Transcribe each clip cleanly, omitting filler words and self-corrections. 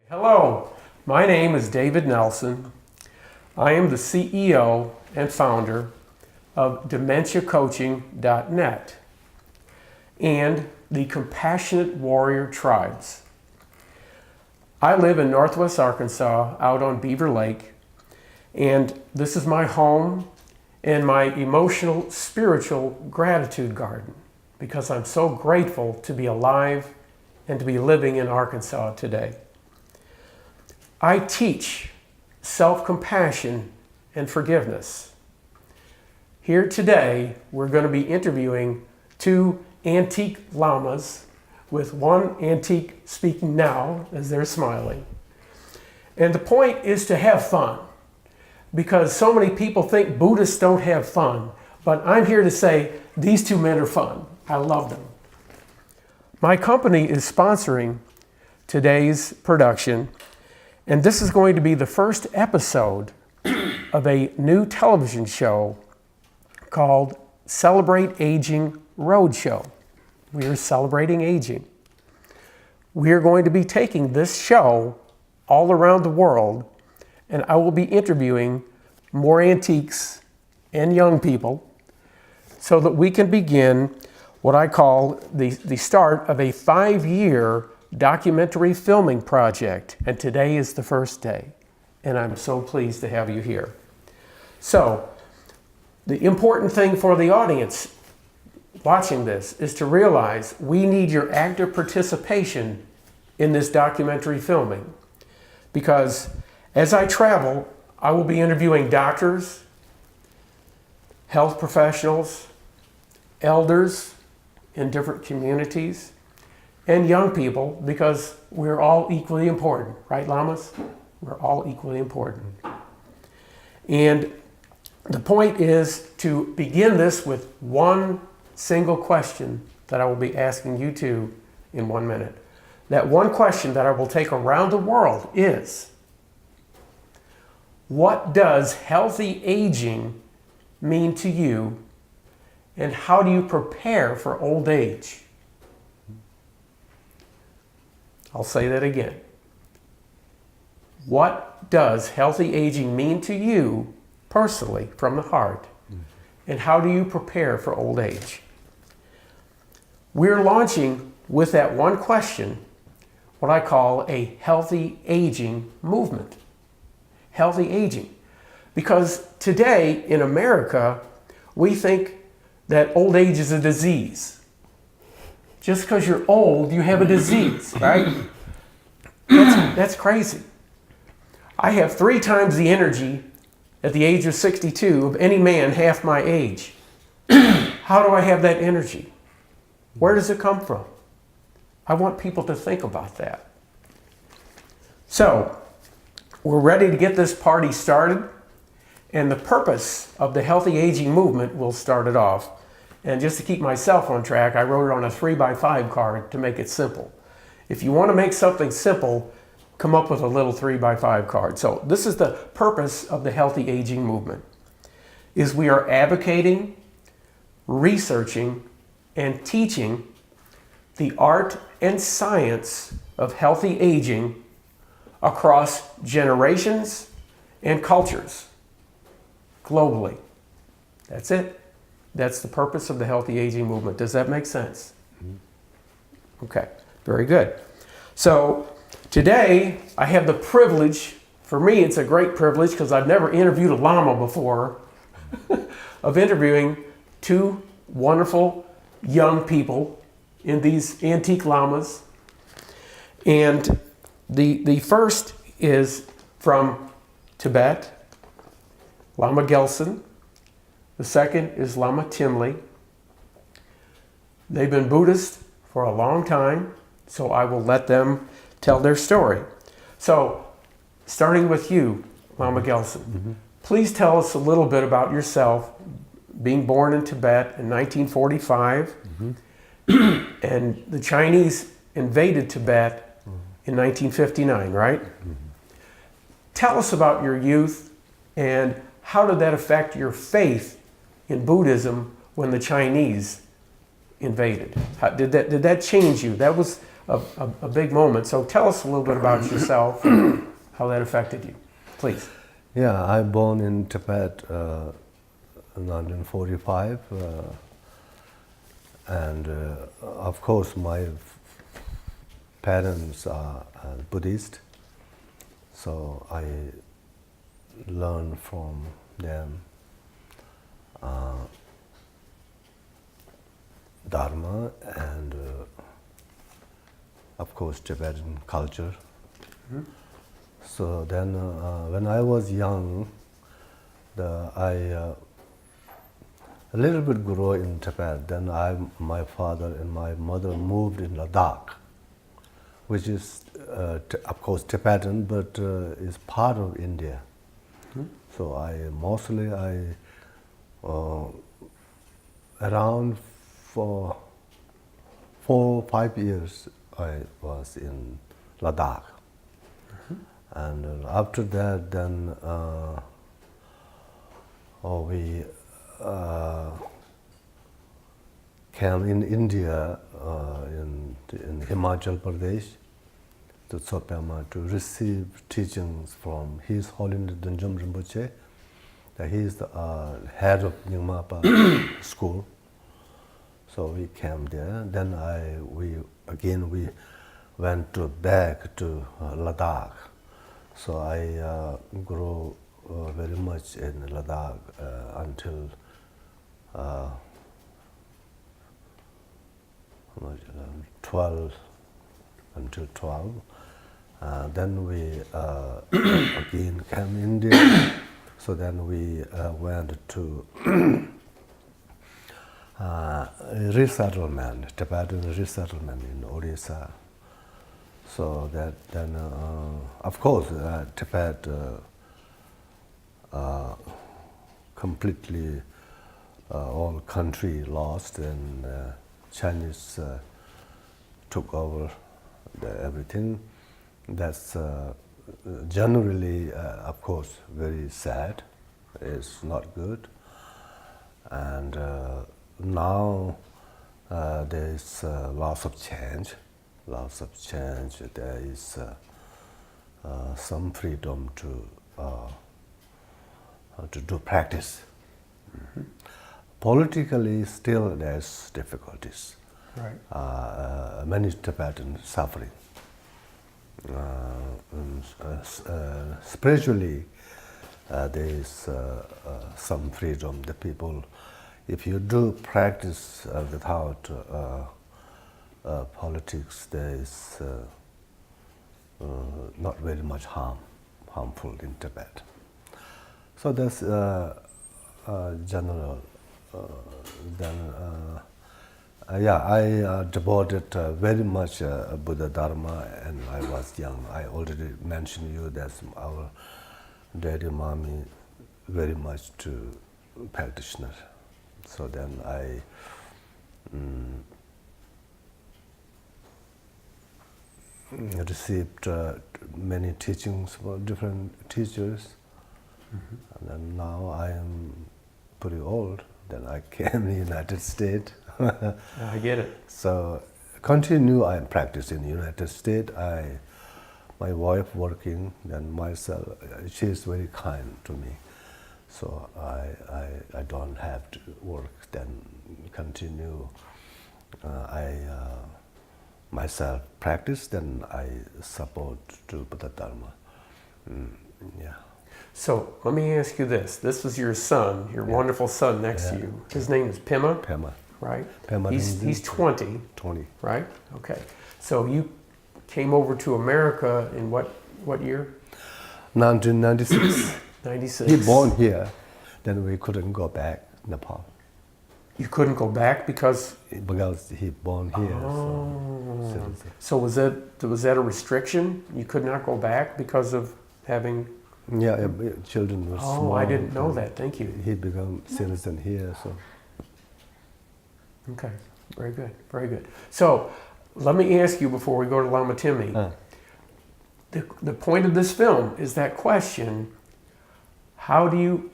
Hello, my name is David Nelson. I am the CEO and founder of DementiaCoaching.net and the Compassionate Warrior Tribes. I live in Northwest Arkansas out on Beaver Lake, and this is my home and my emotional, spiritual gratitude garden because I'm so grateful to be alive and to be living in Arkansas today. I teach self-compassion and forgiveness. Here today, we're going to be interviewing two antique lamas, with one antique speaking now as they're smiling. And the point is to have fun, because so many people think Buddhists don't have fun, but I'm here to say these two men are fun. I love them. My company is sponsoring today's production, and this is going to be the first episode of a new television show called Celebrate Ageing Roadshow. We are celebrating aging. We are going to be taking this show all around the world, and I will be interviewing more antiques and young people so that we can begin what I call the start of a 5-year documentary filming project, and today is the first day, and I'm so pleased to have you here. So, the important thing for the audience watching this is to realize we need your active participation in this documentary filming, because as I travel, I will be interviewing doctors, health professionals, elders in different communities, and young people, because we're all equally important, right, Lamas? We're all equally important. And the point is to begin this with one single question that I will be asking you two in 1 minute. That one question that I will take around the world is, what does healthy aging mean to you, and how do you prepare for old age? I'll say that again. What does healthy aging mean to you personally, from the heart, and how do you prepare for old age? We're launching with that one question what I call a healthy aging movement. Healthy aging. Because today in America, we think that old age is a disease. Just because you're old, you have a disease, right? That's crazy. I have 3 times the energy at the age of 62 of any man half my age. How do I have that energy? Where does it come from? I want people to think about that. So, we're ready to get this party started, and the purpose of the healthy aging movement will start it off. And just to keep myself on track, I wrote it on a 3x5 card to make it simple. If you want to make something simple, come up with a little 3x5 card. So this is the purpose of the healthy aging movement, is we are advocating, researching, and teaching the art and science of healthy aging across generations and cultures globally. That's it. That's the purpose of the healthy aging movement. Does that make sense? Okay, very good. So today I have the privilege, for me it's a great privilege because I've never interviewed a Lama before, of interviewing 2 wonderful young people in these antique Lamas. And the first is from Tibet, Lama Gyaltsen. The second is Lama Thinley. They've been Buddhist for a long time, so I will let them tell their story. So, starting with you, Lama Gyaltsen, please tell us a little bit about yourself, being born in Tibet in 1945, and the Chinese invaded Tibet in 1959, right? Tell us about your youth, and how did that affect your faith in Buddhism when the Chinese invaded? Did that change you? That was a big moment. So tell us a little bit about yourself and how that affected you, please. Yeah, I born in Tibet in 1945, and of course my parents are Buddhist, so I learned from them Dharma and of course Tibetan culture. Mm-hmm. So then when I was young, I a little bit grew in Tibet. Then my father and my mother moved in Ladakh, which is of course Tibetan, but is part of India. Mm-hmm. So around for 4 or 5 years I was in Ladakh. Mm-hmm. And after that, then we came in India, in Himachal Pradesh, to Tsopyama to receive teachings from His Holiness Dunjum Rinpoche. He is the head of Nyingmapa school. So we came there. Then we went back to Ladakh. So I grew very much in Ladakh until 12. Then we again came India. So then we went to resettlement, Tibetan resettlement in Odisha. So that then, of course, Tibet completely all country lost, and Chinese took over everything. That's generally, of course, very sad. It's not good. And now there is lots of change. There is some freedom to do practice. Mm-hmm. Politically, still there's difficulties. Right. Many Tibetans suffering. Spiritually, there is some freedom. The people, if you do practice without politics, there is not very much harmful in Tibet. So that's general. I devoted very much Buddha Dharma, and I was young. I already mentioned you that our daddy, mommy, very much to practitioner. So then I received many teachings from different teachers. Mm-hmm. And then now I am pretty old. Then I came to the United States. I get it. So continue I practice in the United States. My wife working, then myself, she is very kind to me. So I don't have to work, then continue. I myself practice, then I support to Buddha Dharma. Yeah. So let me ask you this. This was your son, your wonderful son next to you. His name is Pema. Pema. Right? Pema. He's 20. 20. Right? Okay. So you came over to America in what year? 1996. 96. He born here. Then we couldn't go back Nepal. You couldn't go back because he born here. Oh. So was that a restriction? You could not go back because of having. Yeah, children were small. Oh, I didn't know that. Thank you. He became citizen here, so. Okay, very good, very good. So, let me ask you before we go to Lama Timmy. The point of this film is that question: how do you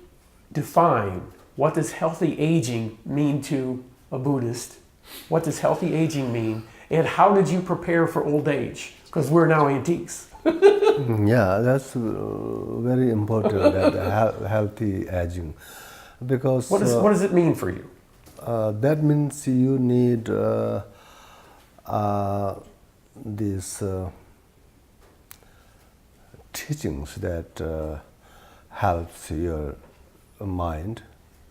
define what does healthy aging mean to a Buddhist? What does healthy aging mean? And how did you prepare for old age? Because we're now antiques. Yeah, that's very important, that healthy aging. Because What does it mean for you? that means you need these teachings that helps your mind,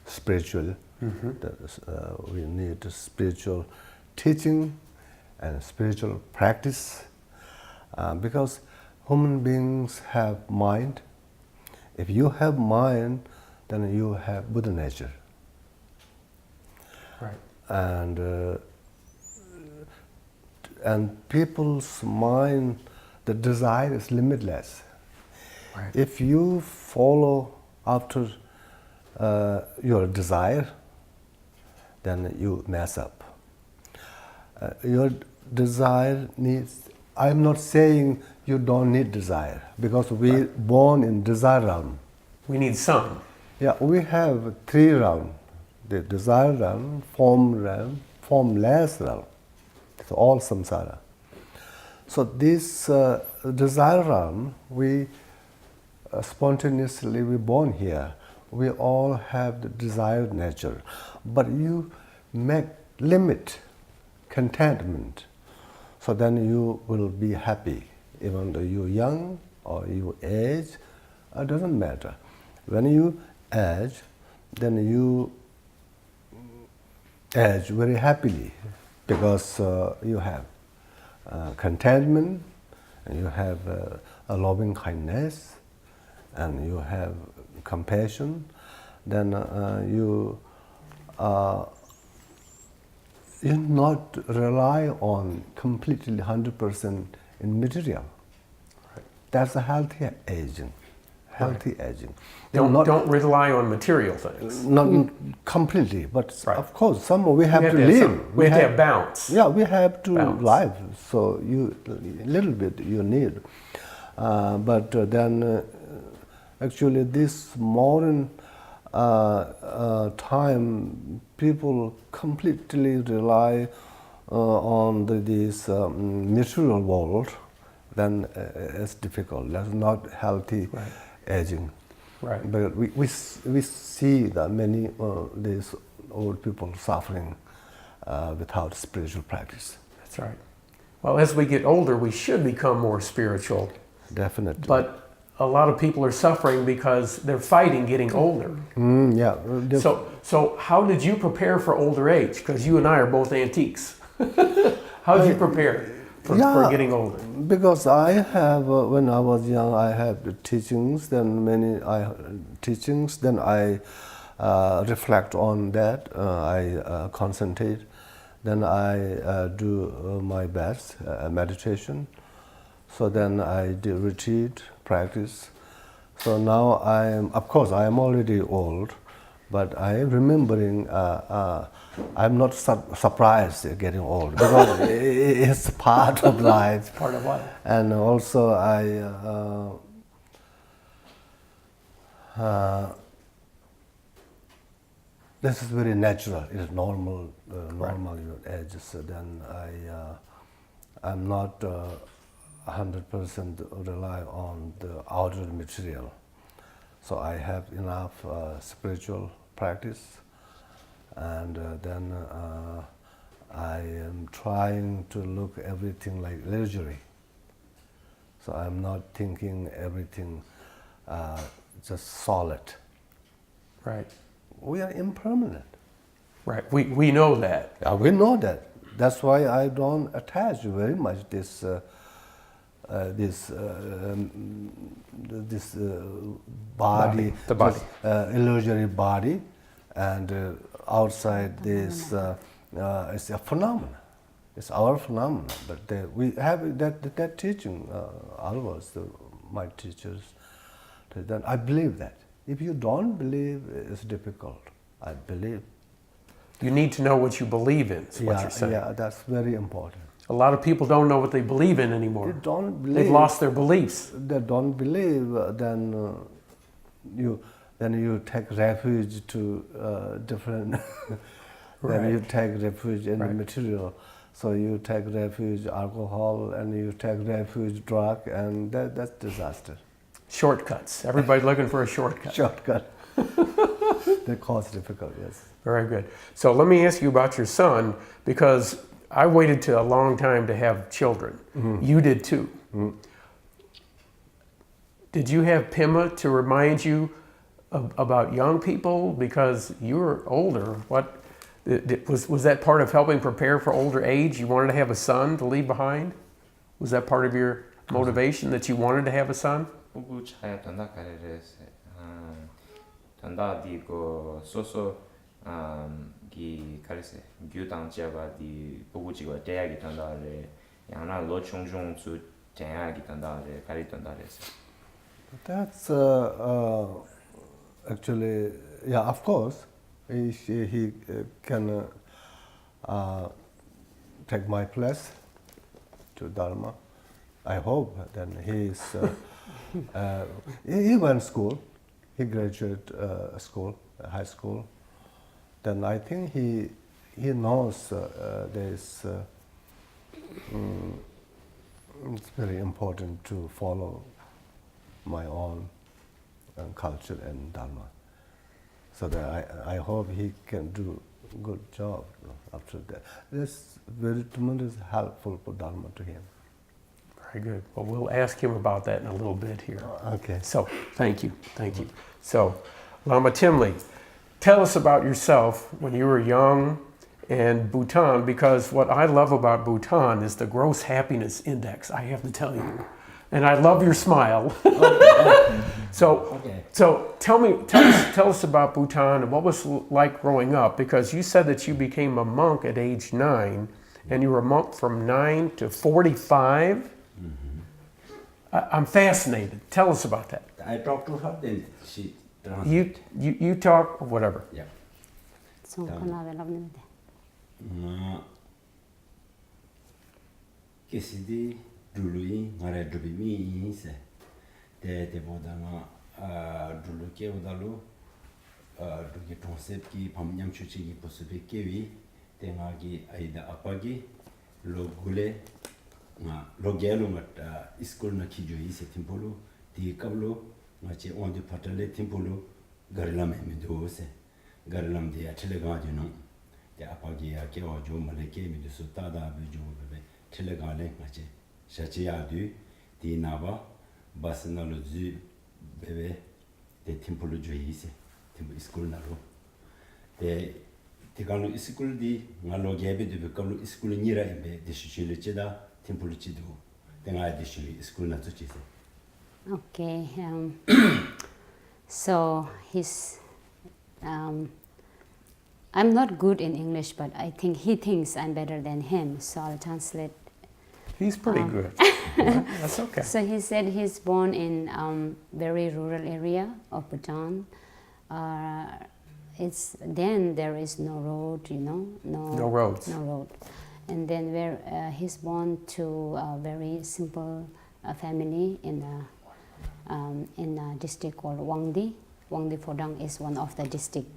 spiritual. We need spiritual teaching and spiritual practice, because human beings have mind. If you have mind, then you have Buddha nature. Right. And people's mind, the desire is limitless. Right. If you follow after your desire, then you mess up. Your desire needs, I'm not saying you don't need desire, because we're born in desire realm. We need some. Yeah, we have three realms: the desire realm, formless realm. It's all samsara. So this desire realm, we spontaneously we're born here. We all have the desired nature, but you make limit contentment, so then you will be happy, even though you're young or you age. It doesn't matter. When you age, then you age very happily, because you have contentment, and you have a loving kindness, and you have compassion. Then you not rely on completely 100% in material. Right. That's a healthy aging. Healthy aging. Don't rely on material things. Not completely, but Right. of course, some we have to have live. we have to have balance. Yeah, we have to Balance. live. So you a little bit you need, but then actually this modern time, people completely rely on this material world. Then it's difficult. That's not healthy aging. Right. But we see that many these old people suffering without spiritual practice. That's right. Well, as we get older, we should become more spiritual. Definitely. But a lot of people are suffering because they're fighting getting older. Yeah. So how did you prepare for older age? Because you and I are both antiques. How did you prepare for getting older? Because I have, when I was young, I had the teachings. Then Then I reflect on that. I concentrate. Then I do my best meditation. So then I do retreat, practice. So now of course, I am already old, but I am remembering, I'm not surprised at getting old, because it's part of life. It's part of life. And also this is very natural, it is normal your age. So then I'm not 100% rely on the outer material. So I have enough spiritual practice, and then I am trying to look everything like luxury. So I'm not thinking everything just solid. Right. We are impermanent. Right. We know that. Yeah, we know that. That's why I don't attach very much this body, The body. illusory body, and outside this it's a phenomenon. It's our phenomenon. But we have that teaching. Always my teachers. Then I believe that. If you don't believe, it's difficult. I believe. You need to know what you believe in, is what you're saying. Yeah, that's very important. A lot of people don't know what they believe in anymore. They don't believe. They've lost their beliefs. They don't believe, then you take refuge to different. Then you take refuge in the material. So you take refuge alcohol and you take refuge drug, and that's disaster. Shortcuts. Everybody looking for a shortcut. Shortcut. They cause difficulties. Very good. So let me ask you about your son, because I waited to a long time to have children. You did too. Did you have Pima to remind you about young people? Because you're older. What was that part of helping prepare for older age? You wanted to have a son to leave behind? Was that part of your motivation that you wanted to have a son? 부부 차에 단다 가르레스 단다 디고 소소 기 가르세 규당 지아바 디 부부 지고 대학이 단다레 양나 로충중 주 대학이 단다레 가리 단다레스. That's actually, yeah, of course, he can take my place to Dharma. I hope. Then he went school. He graduated school, high school. Then I think he knows it's very important to follow my own culture and Dharma. So that I hope he can do a good job after that. This very tremendous helpful for Dharma to him. Very good. Well, we'll ask him about that in a little bit here. Okay. So, thank you. So, Lama Thinley, tell us about yourself when you were young and Bhutan, because what I love about Bhutan is the gross happiness index, I have to tell you. And I love your smile. So tell us about Bhutan and what was like growing up, because you said that you became a monk at age 9, and you were a monk from 9 to 45. I'm fascinated. Tell us about that. I talked to her, then she translated. You talk or whatever. Yeah. Kisidi dului ngare dubi mi se te bodana dulu ke odalu duki concept ki pamnyam chuchi ki posubi kewi te ngagi aida apagi logule nga logelu ngat school na ki joi se timpolu ti kablo ngache on de patale timpolu garlam me do se garlam de atele ga no te apagi ya ke o jo male ke mi de sutada be jo be tele ga le ngache shachiadu di naba basna lo zu bebe de timpolo joise timpo school na lo de tikano school di ngalo gebe de bekalo school nira embe de shile cheda timpolo chidu de nga de shile school na to chise. Okay, so I'm not good in English, but I think he thinks I'm better than him, so I'll translate. He's pretty good. That's okay. So he said he's born in very rural area of Bhutan. Then there is no road, No roads. No road. And then he's born to a very simple family in a district called Wangdi. Wangdi Phodang is one of the district.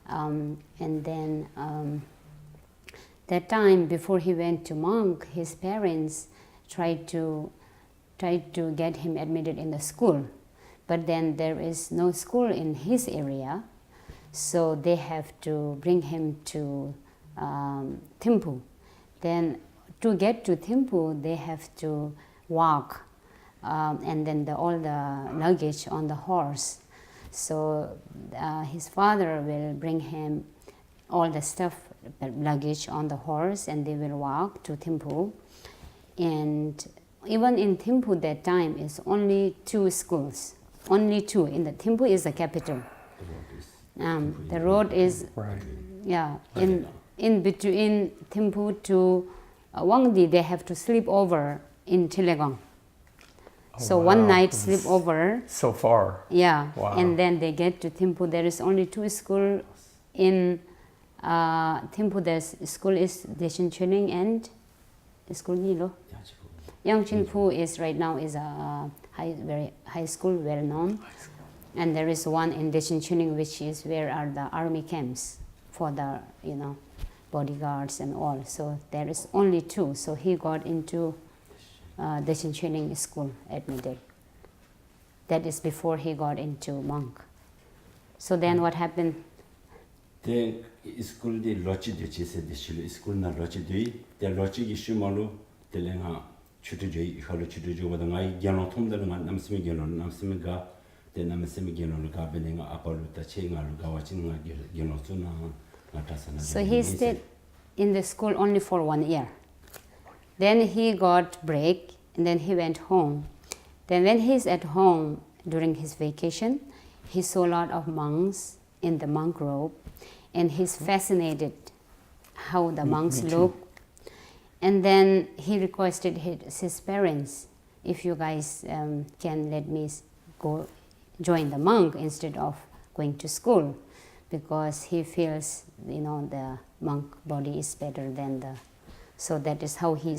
And then that time before he went to monk, his parents tried to get him admitted in the school, but then there is no school in his area, so they have to bring him to Thimphu. Then to get to Thimphu, they have to walk, and then all the luggage on the horse. So his father will bring him all the stuff, luggage on the horse, and they will walk to Thimphu. And even in Thimphu that time is only 2 schools, only 2. In the Thimphu is the capital. The road is Right. in between Thimphu to Wangdi. They have to sleep over in Chilegong. So wow. one night sleep over. So far. Yeah, Wow. and then they get to Thimphu. There is only 2 schools in Thimphu. The school is Tsering and school Nilo. Yangchinpu is right now is a very high school, well known, and there is one in Tsering which is where are the army camps for the bodyguards and all. So there is only 2. So he got into the Tsering school, admitted. That is before he got into monk. So then what happened? The school de lochi de chese de school na lochi de the lochi issue malu the lenga chutuji halo chutuji wada ngai gyano thumda nga namsimi gyano namsimi ga the namsimi gyano ga benenga apalu ta chenga lu ga wachin nga gyano suna ngatasana. So he stayed in the school only for 1 year. Then he got break and then he went home. Then when he's at home during his vacation, he saw a lot of monks in the monk robe, and he's fascinated how the monks look. And then he requested his parents, if you guys can let me go join the monk instead of going to school, because he feels, the monk body is better than the. So that is how he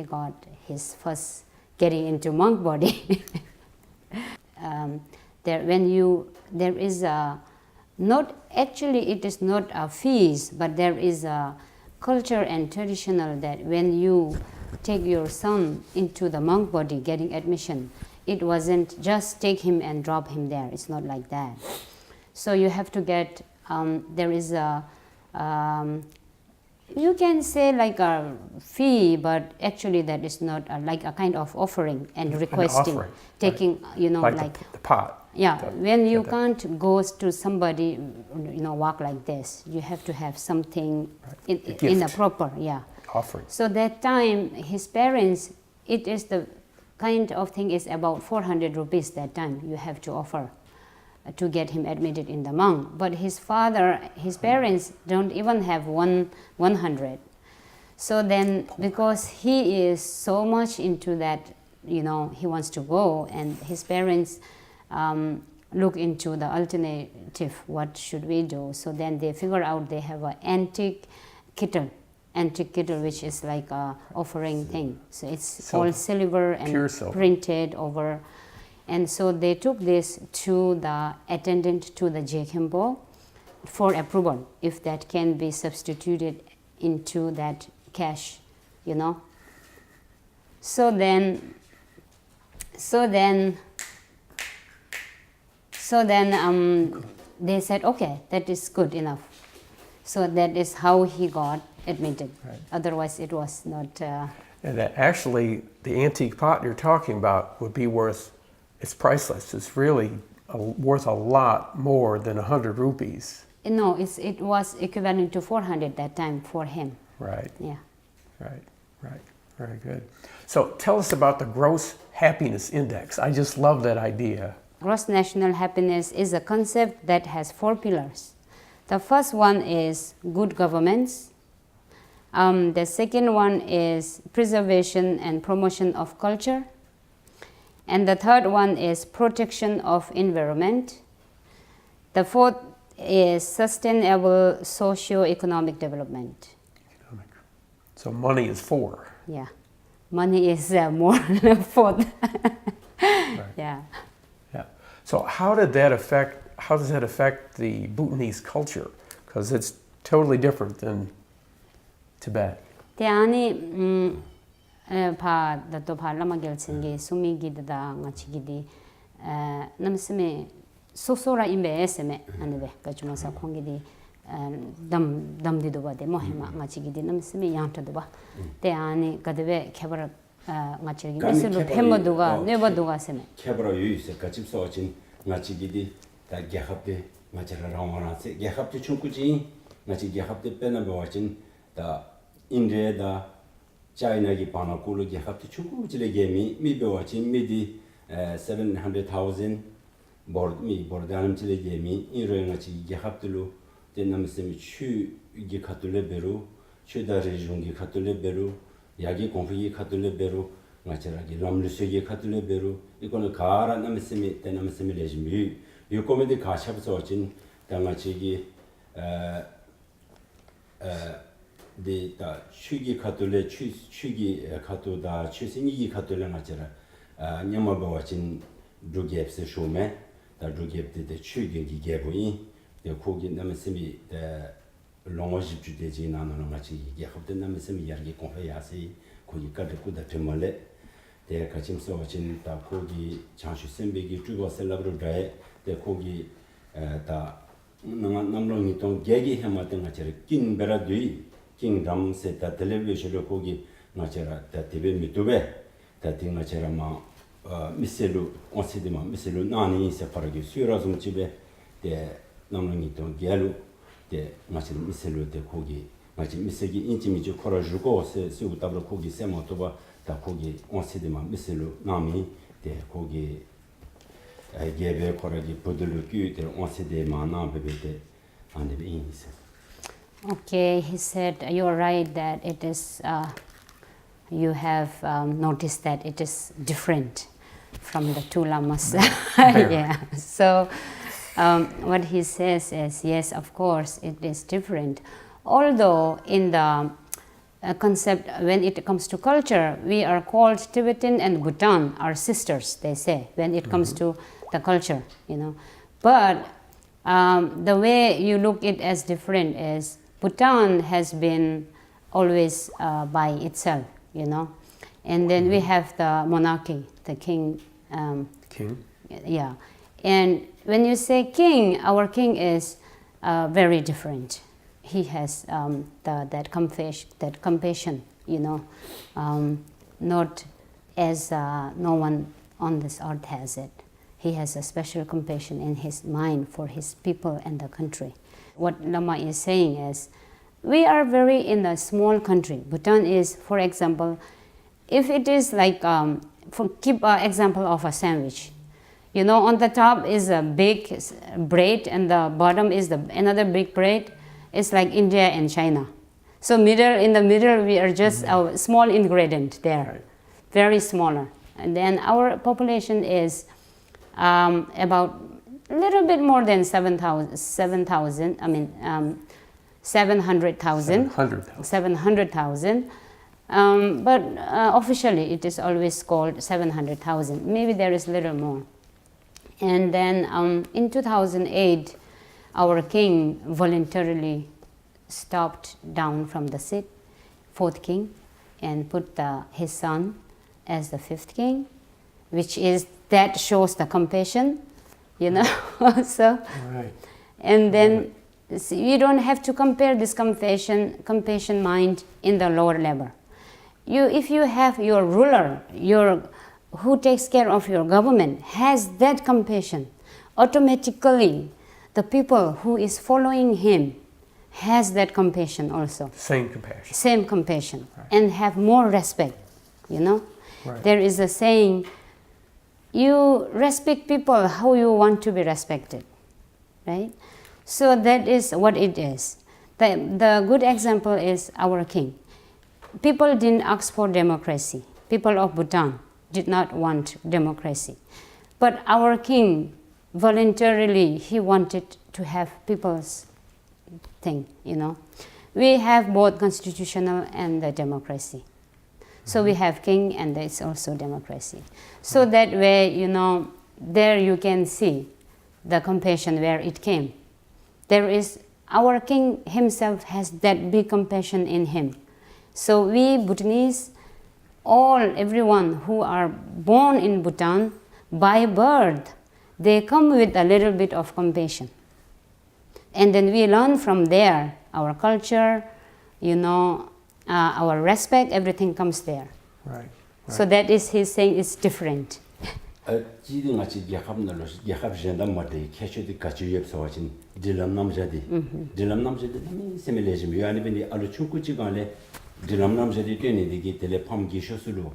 got his first getting into monk body. There is a, not actually it is not a feast, but there is a culture and traditional that when you take your son into the monk body getting admission, it wasn't just take him and drop him there. It's not like that. So you have to get, there is a, you can say like a fee, but actually that is not like a kind of offering and requesting, offering, taking, right. like the pot. yeah, when you can't go to somebody, walk like this, you have to have something in a proper, offering. So that time, his parents, it is the kind of thing is about 400 rupees that time you have to offer to get him admitted in the monk. But his parents don't even have 100. So then, because he is so much into that, he wants to go, and his parents look into the alternative, what should we do? So then they figure out they have an antique kettle, which is like a offering thing. So it's all silver and printed over. And so they took this to the attendant to the Jekembo for approval, if that can be substituted into that cash, So then they said, okay, that is good enough. So that is how he got admitted. Right. Otherwise, it was not. And that actually, the antique pot you're talking about would be worth, it's priceless. It's really worth a lot more than 100 rupees. No, it was equivalent to 400 that time for him. Right. Yeah. Right. Very good. So tell us about the Gross Happiness Index. I just love that idea. Gross national happiness is a concept that has 4 pillars. The first one is good governance. The second one is preservation and promotion of culture. And the third one is protection of environment. The fourth is sustainable socio-economic development. So money is 4. Yeah, money is more than 4. Right. Yeah. So how does that affect the Bhutanese culture? Because it's totally different than Tibet. Te ani pa dato pa Lama Gyaltsen ge sumi gi da ngachi gi di namseme sosora imbe eseme anebe kachuma sa khongi di dam di do ba de mohema ngachi gi di namseme yanta do ba te ani kadebe khebara ngachi gi eselu phemma duga neba duga seme khebara yu se kachip so chin ngachi gi di da gyahapte ngachara rawara se gyahapte chunkuji ngachi gyahapte pena ba wachin da India da China ki panakulu gyahapte chunkuji le gemi mi be wachin mi di 700,000 bordanam chile gemi inro ngachi gyahapte lu de namsemi chu gi khatule beru chu da region gi khatule beru yagi konfi gi khatule beru ngachara gi lamlusu gi khatule beru ikon kaara namsemi te namsemi lejmi yu komedi khashab sochin dangachi gi de ta chugi khatule chugi khatu da chusingi gi khatule ngachara nyama bawachin drugepse shume da drugepte de chugi gi gebui de kogi namsemi de longo jibju de ji na no ngachi ge khapde na mesem yargi ko ya si ko yi ka de ku da temale de ka chim so chin ta ko gi changshu sembe gi tu go celebrate dae de ko gi ta namlo ni tong ge gi hema de ngachi kin bera dui king dam se ta television ro ko gi ngachi ra ta tebe mitube ta ting ngachi ra ma miselu on se de ma miselu nani se paragi sura zum chibe de namlo ni tong gelu 데 마치 미셀로 데 거기 마치 미세기 인지미주 걸어주고 세 우답으로 거기 세모토바 다 거기 온세데만 미셀로 나미 데 거기 게베 거기 보들루기 데 온세데만 나베베데 안데베 인세. Okay, he said you're right that it is you have noticed that it is different from the two lamas. Yeah. So what he says is, yes, of course, it is different. Although in the concept, when it comes to culture, we are called Tibetan and Bhutan are sisters, they say, when it comes to the culture, you know. But the way you look it as different is, Bhutan has been always by itself, you know. And then we have the monarchy, the king. King? Yeah. And when you say king, our king is very different. He has that compassion, you know, not as no one on this earth has it. He has a special compassion in his mind for his people and the country. What Lama is saying is, we are very in a small country. Bhutan is, for example, if it is like, keep an example of a sandwich. You know, on the top is a big bread and the bottom is another big bread. It's like India and China. So in the middle, we are just a small ingredient there, right. Very smaller. And then our population is about a little bit more than 700,000. 700,000. But officially, it is always called 700,000. Maybe there is a little more. And then in 2008, our king voluntarily stopped down from the seat, fourth king, and put his son as the fifth king, that shows the compassion, you know. So, right. And then you don't have to compare this compassion mind in the lower level. If you have your ruler, who takes care of your government, has that compassion, automatically the people who is following him has that compassion also. Same compassion. Same compassion, right. And have more respect, you know. Right. There is a saying, you respect people how you want to be respected, right? So that is what it is. The good example is our king. People didn't ask for democracy. People of Bhutan did not want democracy. But our king, voluntarily, he wanted to have people's thing, you know. We have both constitutional and the democracy. So we have king and there's also democracy. So that way, you know, there you can see the compassion where it came. Our king himself has that big compassion in him. So we Bhutanese, everyone who are born in Bhutan, by birth, they come with a little bit of compassion. And then we learn from there, our culture, you know, our respect, everything comes there. Right. So that is his saying, it's different. Dilam namjadi tene digi tele pam gisho sulu,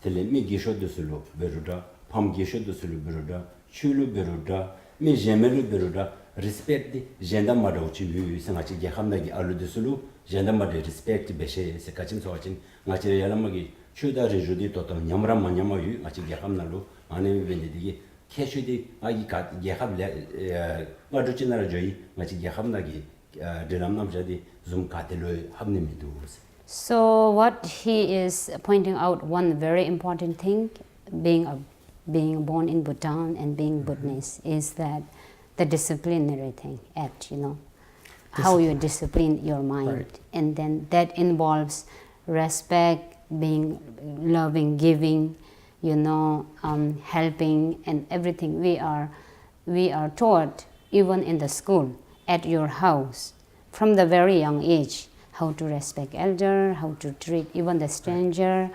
tele mi gisho dusulu beruda, pam gisho dusulu beruda, chulu beruda, mi jemelu beruda, respect di jenda madauchi yu sangachi gehamnagi alu dusulu, jenda mad respect beshe se kachim sawachin ngachi yalamagi chuda rejudi toto nyamra manyama yu ngachi gehamnalu ane bende digi keshudi agi kat gehable maduchinara joyi ngachi gehamnagi dilam namjadi zum katelo habnimidu. So what he is pointing out, one very important thing, being born in Bhutan and being Bhutanese, is that the disciplinary thing, you know. how you discipline your mind. Right. And then that involves respect, being loving, giving, helping, and everything. We are taught, even in the school, at your house, from the very young age, how to respect elder, how to treat even the stranger.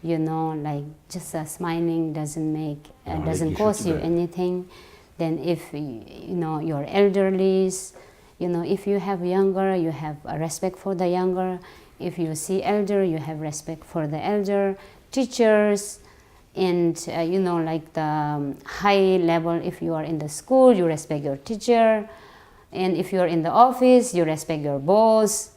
Like just smiling doesn't cost you anything. Then if your elderlies, if you have younger, you have a respect for the younger. If you see elder, you have respect for the elder. Teachers, and like the high level, if you are in the school, you respect your teacher. And if you are in the office, you respect your boss.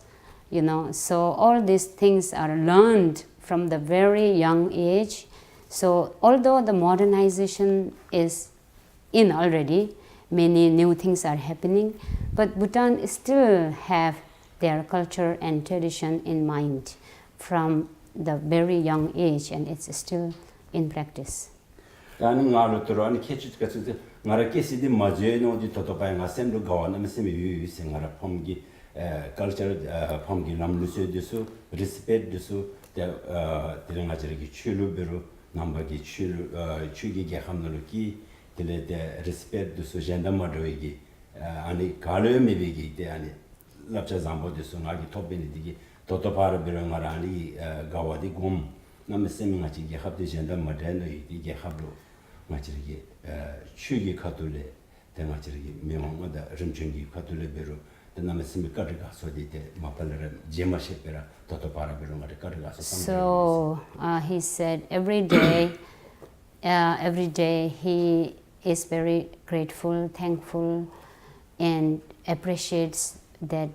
So all these things are learned from the very young age. So although the modernization is in already, many new things are happening, but Bhutan still have their culture and tradition in mind from the very young age, and it's still in practice. 나는 나로 들어 아니 캐치 같은 나라 캐시디 마제노 디 토토파이 나셈도 가와나 메세미 유유세 나라 폼기 culture 폼기 남루세 디수 respect 디수 데랑아저기 출루베로 남바기 추기게 함노르기 데레데 respect 디수 젠다마도이기 아니 가르메비기 데 아니 랍자 잠보 디수 나기 토베니디기 토토파르 베로 나라니 가와디 곰 남세미 나치기 합디 젠다마데노이 디게 합로 마치르기 추기 카톨레 대마치르기 명망마다 름중기 카톨레 베로 남세미 까르가 소디데 마팔레 제마셰페라 토토파라 베로 마르 까르가 So he said every day he is very grateful, thankful, and appreciates that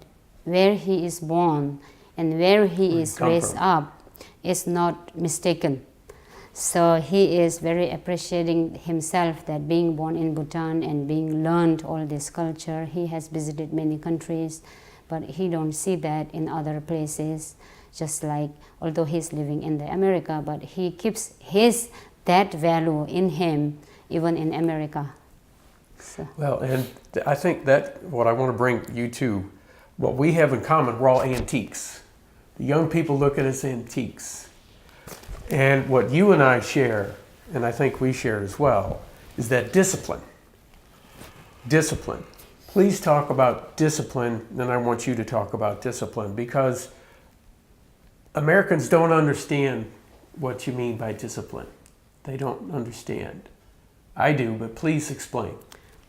where he is born and where he is raised up is not mistaken. So he is very appreciating himself that being born in Bhutan and being learned all this culture. He has visited many countries, but he don't see that in other places. Just like, although he's living in the America, but he keeps that value in him even in America. So. Well, and I think that what I want to bring you to, what we have in common, we're all antiques. The young people look at us antiques. And what you and I share, and I think we share as well, is that discipline. Discipline. Please talk about discipline, then I want you to talk about discipline, because Americans don't understand what you mean by discipline. They don't understand. I do, but please explain.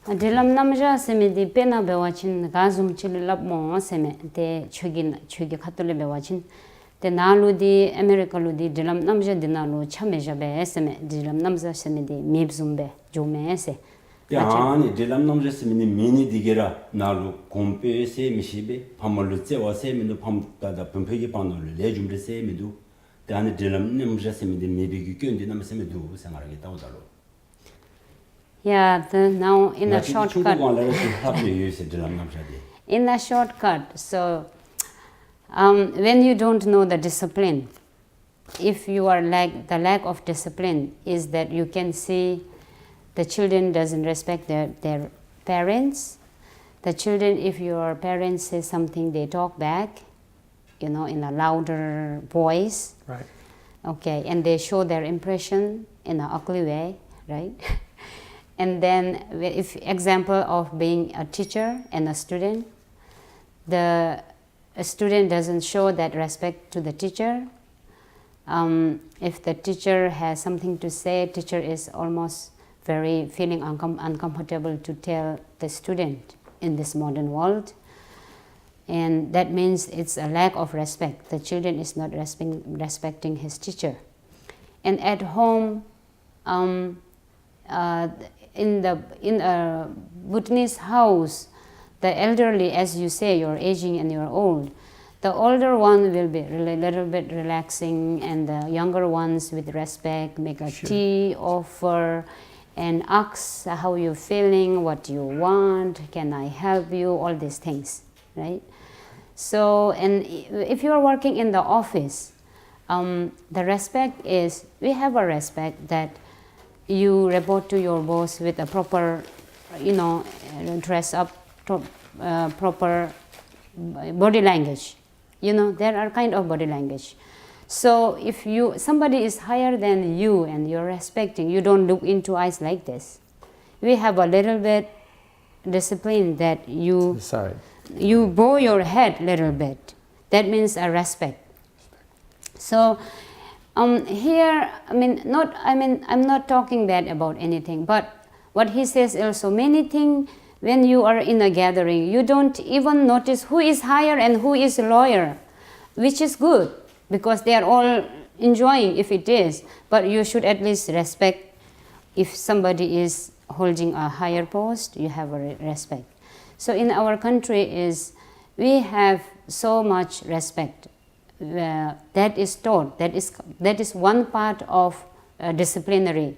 Dilam namja seme di pena bewachin gazum chililap mo seme te chugi khatule bewachin te nalu di America lu di dilam namja dinalu chameja be seme dilam namja seme di mebzumbe jome se 야니 딜람 남제스미니 미니 디게라 나루 곰페세 미시베 파몰르체 와세미노 팜다다 펌페기 파노르 레줌르세미도 다니 딜람 남제스미니 미비기 꾼디 남세미도 생활하게 다오다로 Yeah, now in a shortcut. In a shortcut, so when you don't know the discipline, if you are the lack of discipline is that you can see the children doesn't respect their parents. The children, if your parents say something, they talk back, in a louder voice. Right. Okay, and they show their impression in an ugly way, right? And then, if example of being a teacher and a student, a student doesn't show that respect to the teacher. If the teacher has something to say, teacher is almost very feeling uncomfortable to tell the student in this modern world. And that means it's a lack of respect. The children is not respecting his teacher. And at home, in a Bhutanese house, the elderly, as you say, you're aging and you're old, the older one will be a little bit relaxing, and the younger ones with respect make a tea offer and ask how you're feeling, what you want, can I help you, all these things, right? So, and if you're working in the office, the respect is, we have a respect that you report to your boss with a proper, dress up, proper body language. You know, there are kind of body language. So if somebody is higher than you and you're respecting, you don't look into eyes like this. We have a little bit discipline that you Decide. you bow your head a little bit. That means a respect. So here, I'm not talking bad about anything, but what he says also, many things when you are in a gathering, you don't even notice who is higher and who is lower, which is good because they are all enjoying if it is, but you should at least respect. If somebody is holding a higher post, you have a respect. So in our country we have so much respect. That is taught. That is one part of disciplinary.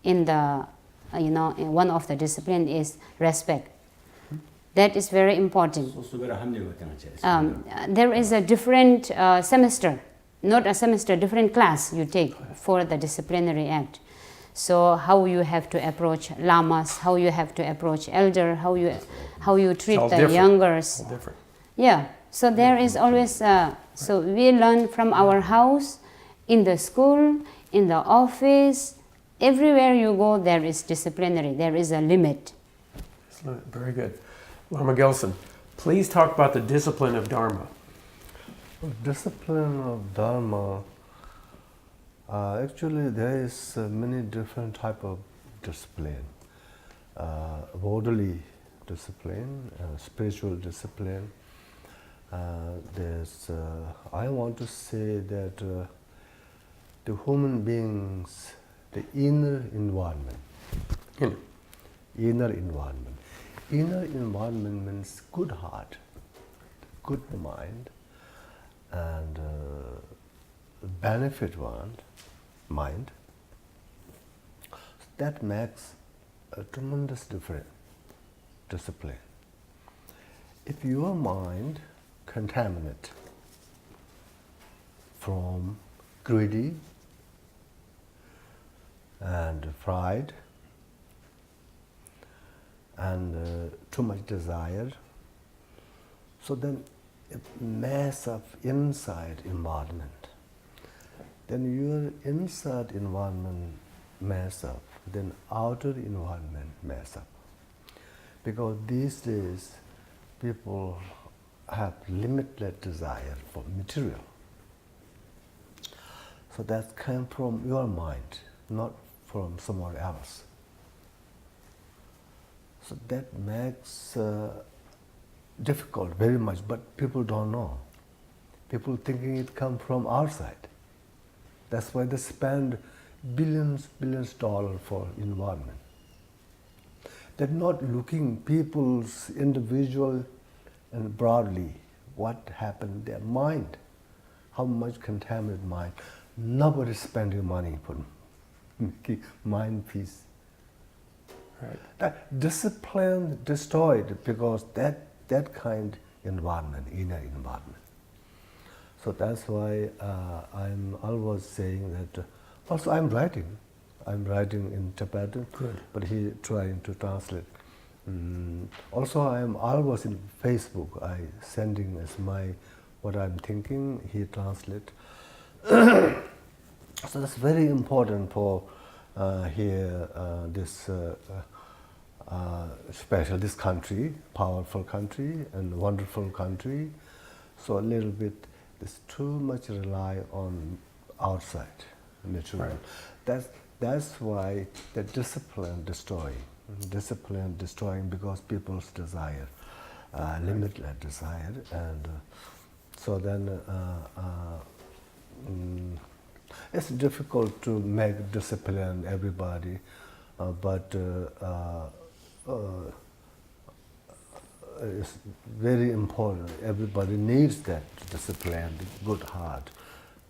In the one of the discipline is respect. That is very important. There is a different semester, not a semester, different class you take for the disciplinary act. So how you have to approach lamas, how you have to approach elder, how you treat the different. youngers. All different. Yeah. So there is always. So we learn from our house, in the school, in the office, everywhere you go. There is disciplinary. There is a limit. Very good. Lama Gyaltsen, please talk about the discipline of Dharma. Discipline of Dharma, actually there is many different type of discipline. Bodily discipline, spiritual discipline. I want to say that the human beings, the inner environment. Inner environment. Inner environment means good heart, good mind, and benefit mind. That makes a tremendous difference, discipline. If your mind contaminate from greedy and pride and too much desire, so then it mess up inside environment. Then your inside environment mess up, then outer environment mess up. Because these days people have limitless desire for material. So that came from your mind, not from somewhere else. So that makes difficult very much, but people don't know. People thinking it come from outside. That's why they spend billions dollars for environment. They're not looking people's individual and broadly what happened in their mind, how much contaminated mind. Nobody spending money for mind peace. Right. That discipline destroyed because that kind environment, inner environment. So that's why I'm always saying that. Also, I'm writing in Tibetan. Good. But he trying to translate. Also, I am always in Facebook. I sending as what I'm thinking. He translate. So that's very important for here this special this country, powerful country and wonderful country. So a little bit, there's too much rely on outside material. Right. That's why the discipline destroying because people's desire, limitless desire, and so then it's difficult to make discipline everybody, but it's very important. Everybody needs that discipline, good heart,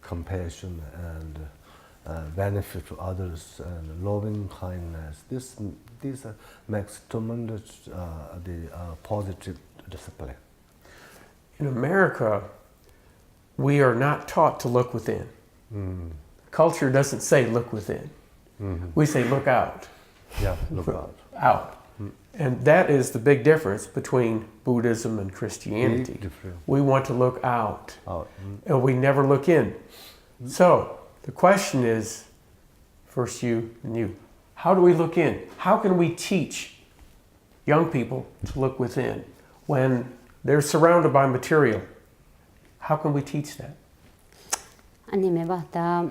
compassion, and benefit to others, and loving kindness. These makes tremendous positive discipline. In America, we are not taught to look within. Culture doesn't say look within. We say look out. Yeah, look out. Out. And that is the big difference between Buddhism and Christianity. Big difference. We want to look out, Out. and we never look in. So the question is, first you and you, how do we look in? How can we teach young people to look within when they're surrounded by material? How can we teach that? 아니 메바다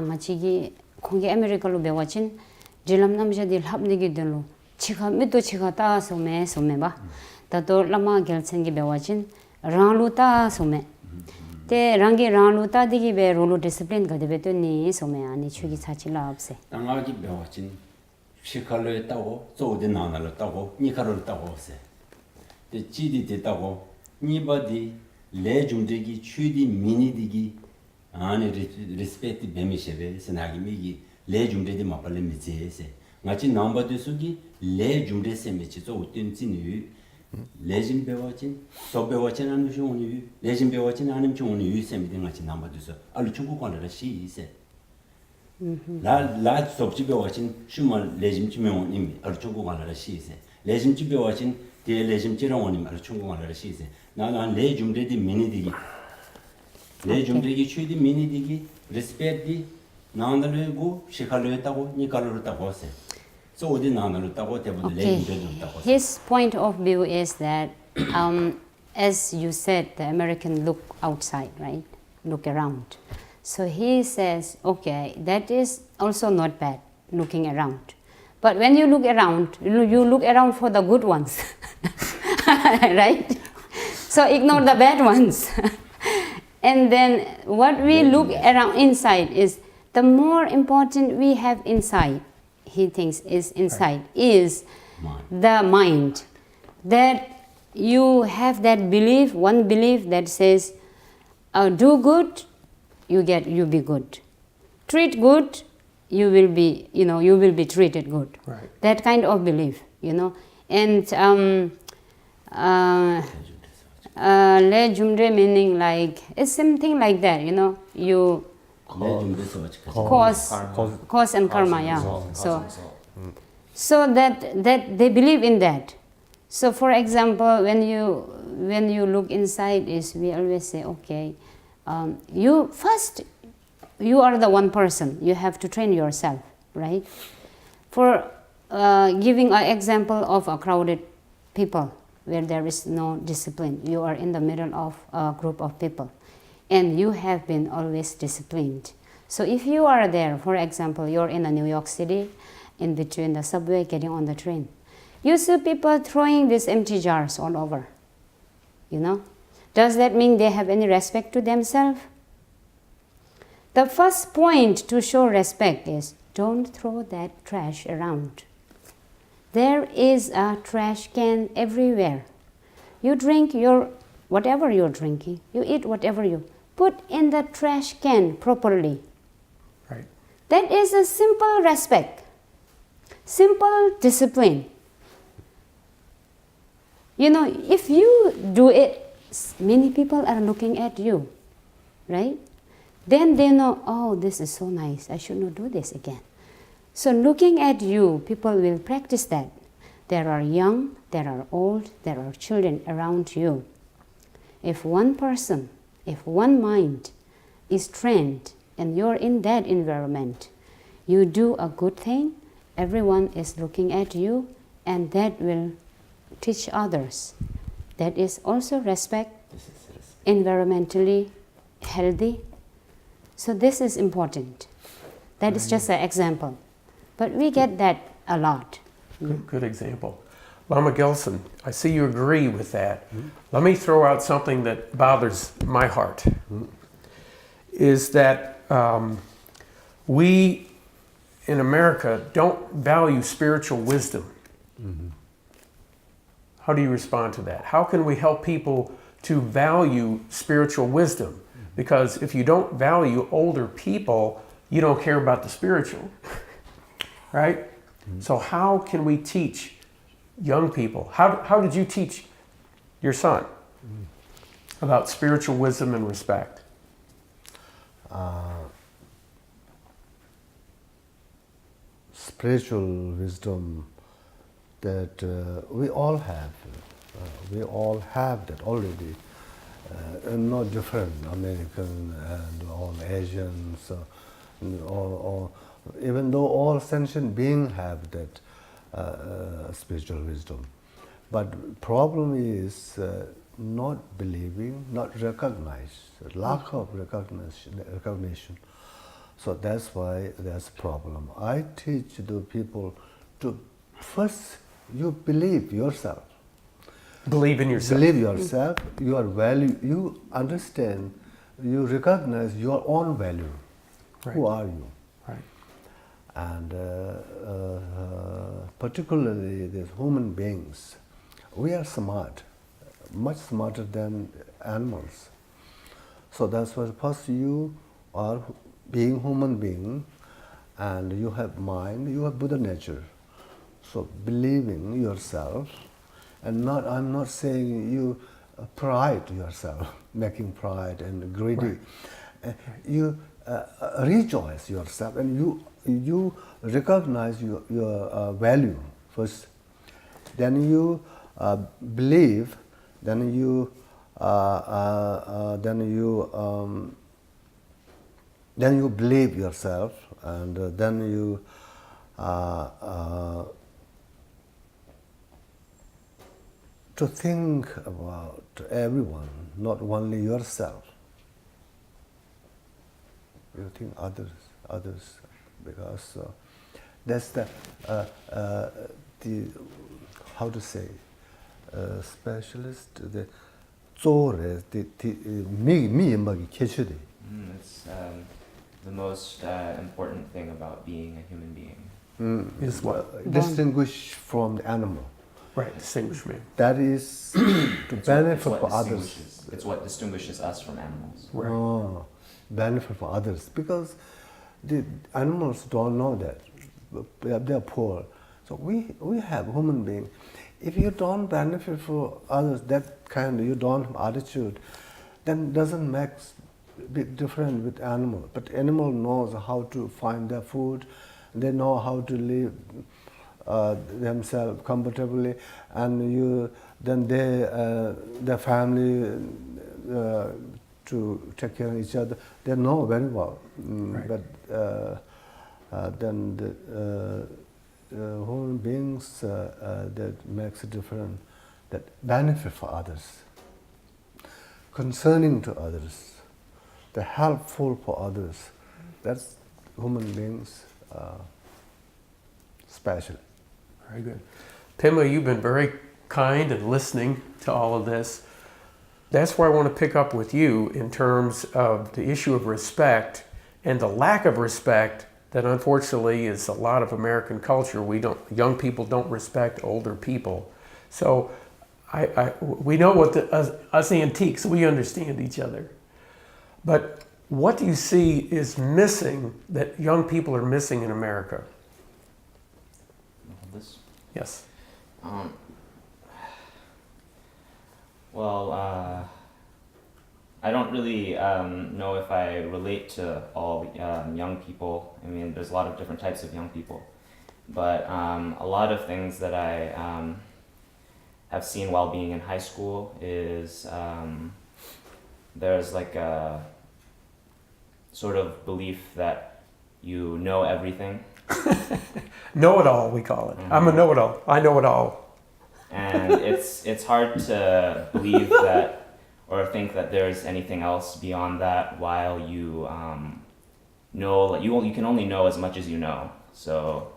마치기 공개 아메리카로 배워진 질람 남자들 합리기들로 치가 밑도 치가 따서 소메바 다도 라마 겔센기 배워진 랑루타 소메 때 랑기 랑루타 디기 배 롤로 디시플린 가데베토니 소메 아니 추기 사치라 없세 땅아기 배워진 시칼로에 따고 쪼데 나나로 따고 니카로 따고 없어. 때 지디 됐다고 니바디 레중데기 추디 미니디기 아니 리스펙트 베미셰베 스나기 미기 레중데디 마팔레 미제세 같이 넘버드 수기 레중데세 미치조 우튼진이 레진 배워진 소 배워진 않는 중이 레진 배워진 않은 중이 유세미든 같이 넘버드서 알루 중국관을 시이세 라 속지 배워진 슈만 레진 지명원님 알루 중국관을 시이세 레진 지 배워진 대 레진 지령원님 알루 중국관을 시이세 나는 레중데디 미니디기 레중데기 취디 미니디기 리스펙트 나한테고 시칼로 따고 니칼로 따고 하세. So 어디 나한테로 따고 대부분 레중데도 따고. His point of view is that as you said the American look outside, right? Look around. So he says, okay, that is also not bad, looking around. But when you look around, you look around for the good ones. Right? So ignore the bad ones. And then what we look around inside is the more important we have inside, he thinks is inside, is the mind. That you have that belief, one belief that says, do good, you be good. Treat good, you will be treated good. Right. That kind of belief, And le jumre meaning like it's something like that, you cause and karma, yeah. So that they believe in that. So for example, when you look inside, is we always say, okay, you are the one person. You have to train yourself, right? For giving an example of a crowded people where there is no discipline, you are in the middle of a group of people, and you have been always disciplined. So if you are there, for example, you're in New York City, in between the subway, getting on the train, you see people throwing these empty jars all over. Does that mean they have any respect to themselves? The first point to show respect is don't throw that trash around. There is a trash can everywhere. You drink whatever you're drinking, you eat whatever you put in the trash can properly. Right. That is a simple respect, simple discipline. If you do it, many people are looking at you, right? Then they know, oh, this is so nice, I should not do this again. So looking at you, people will practice that. There are young, there are old, there are children around you. If one person, if one mind is trained and you're in that environment, you do a good thing, everyone is looking at you, and that will teach others. That is also respect, environmentally healthy. So this is important. That is just an example. But we get that a lot. Good example. Lama Gyaltsen, I see you agree with that. Let me throw out something that bothers my heart. Is that we in America don't value spiritual wisdom. How do you respond to that? How can we help people to value spiritual wisdom? Because if you don't value older people, you don't care about the spiritual, right? So how can we teach young people? How did you teach your son about spiritual wisdom and respect? Spiritual wisdom that we all have that already. Not different, American and all Asians, or even though all sentient beings have that spiritual wisdom. But problem is not believing, not recognize, lack of recognition. So that's why there's a problem. I teach the people to first you believe yourself. Believe in yourself. Believe yourself, your value, you understand, you recognize your own value. Right. Who are you? Right. And particularly these human beings, we are smart, much smarter than animals. So that's why first you are being human being, and you have mind, you have Buddha nature. So believing yourself, and I'm not saying you pride yourself, making pride and greedy. Right. You rejoice yourself, and you recognize your value first. Then you believe. Then you believe yourself, and then you to think about everyone, not only yourself. You think others, because that's the how to say specialist the zore the me magi kechude. It's the most important thing about being a human being. Is what? Distinguish from the animal. Right, distinguish me. That is to benefit for others. It's what distinguishes us from animals. Right. Oh, benefit for others, because the animals don't know that. They're poor. So we have human being. If you don't benefit for others, that kind, you don't have attitude, then doesn't make big difference with animal. But animal knows how to find their food. They know how to live themselves comfortably, and then their family to take care of each other. They know very well. Right. But then the human beings that makes a difference, that benefit for others, concerning to others, the helpful for others. That's human beings special. Very good. Pema, you've been very kind and listening to all of this. That's where I want to pick up with you in terms of the issue of respect and the lack of respect that unfortunately is a lot of American culture. Young people don't respect older people. So we know what us antiques, we understand each other. But what do you see is missing, that young people are missing in America? This. Yes. Well, I don't really know if I relate to all young people. I mean, there's a lot of different types of young people. But a lot of things that I have seen while being in high school is there's like a sort of belief that you know everything. Know-it-all, we call it. I'm a know-it-all. I know it all. And it's hard to believe that or think that there's anything else beyond that, while you know, like you can only know as much as you know. So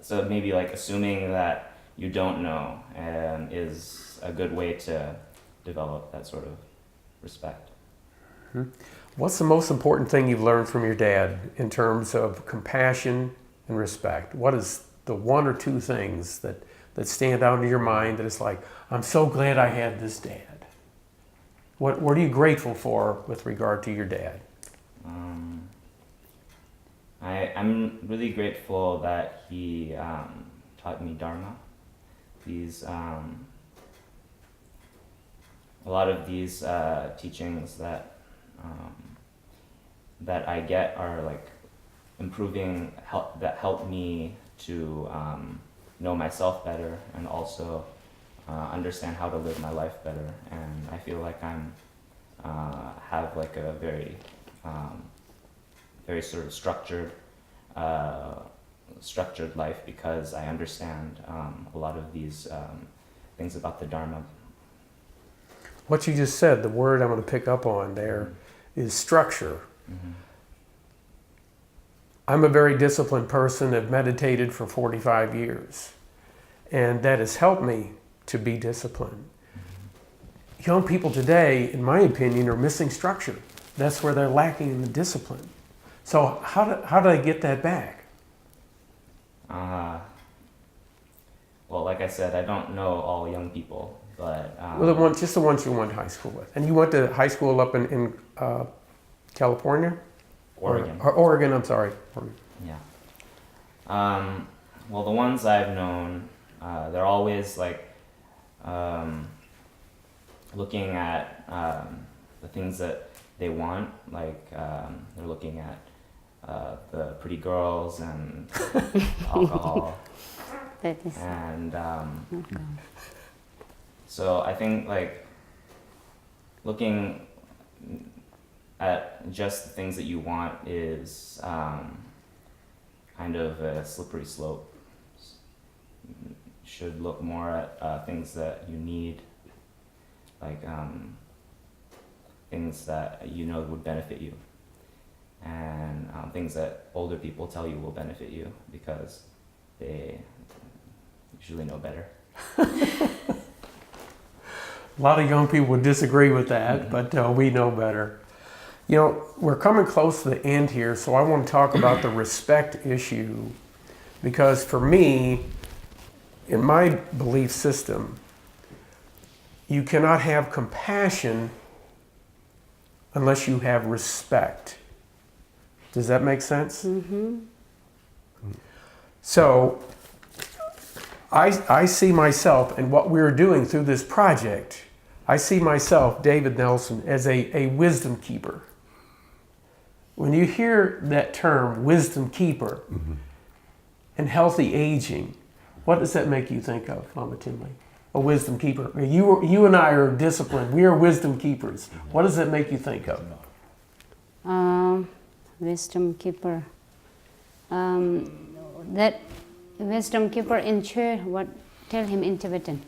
so maybe like assuming that you don't know is a good way to develop that sort of respect. What's the most important thing you've learned from your dad in terms of compassion and respect? What is the one or two things that stand out in your mind that it's like, I'm so glad I had this dad? What are you grateful for with regard to your dad? I'm really grateful that he taught me Dharma. A lot of these teachings that I get are like improving that helped me to know myself better and also understand how to live my life better. And I feel like I'm have like a very very sort of structured life because I understand a lot of these things about the Dharma. What you just said, the word I'm going to pick up on there is structure. Mm-hmm. I'm a very disciplined person. I've meditated for 45 years, and that has helped me to be disciplined. Mm-hmm. Young people today, in my opinion, are missing structure. That's where they're lacking in the discipline. So how do I get that back? Well, like I said, I don't know all young people, but Well, just the ones you went to high school with. And you went to high school up in California? Oregon. Or Oregon, I'm sorry. Oregon. Yeah. Well, the ones I've known, they're always like looking at the things that they want. Like they're looking at the pretty girls and alcohol. That is And okay. so I think like looking at just the things that you want is kind of a slippery slope. You should look more at things that you need, like things that you know would benefit you, and things that older people tell you will benefit you because they usually know better. A lot of young people would disagree with that, but we know better. You know, we're coming close to the end here, so I want to talk about the respect issue, because for me, in my belief system, you cannot have compassion unless you have respect. Does that make sense? Mm-hmm. So I see myself, and what we're doing through this project, I see myself, David Nelson, as a wisdom keeper. When you hear that term, wisdom keeper, and healthy aging, what does that make you think of, Lama Thinley? A wisdom keeper. You and I are disciplined. We are wisdom keepers. What does that make you think of? Wisdom keeper. That wisdom keeper in chair, what? Tell him in Tibetan.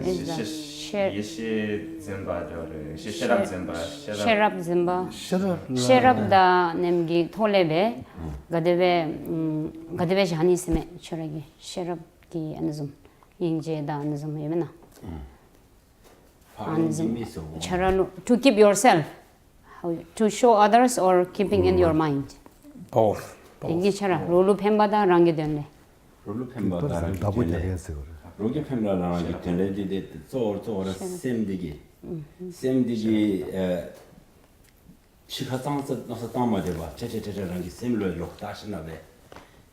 Is that Sherab Zimba. Sherab da nemgi tholebe gadebe jani sime choragi. Sherab ki anzum ingje da anzum yemena. Anzum charalu to keep yourself, to show others or keeping in your mind. Both. 인기 chara rolu pembada rangi denne. 롤루 펜바다 로게 펜라라는 게 텔레디데 쪼쪼라 셈디기 시카상서 나서 담아대 봐 제제제라는 게 셈로 록다시나베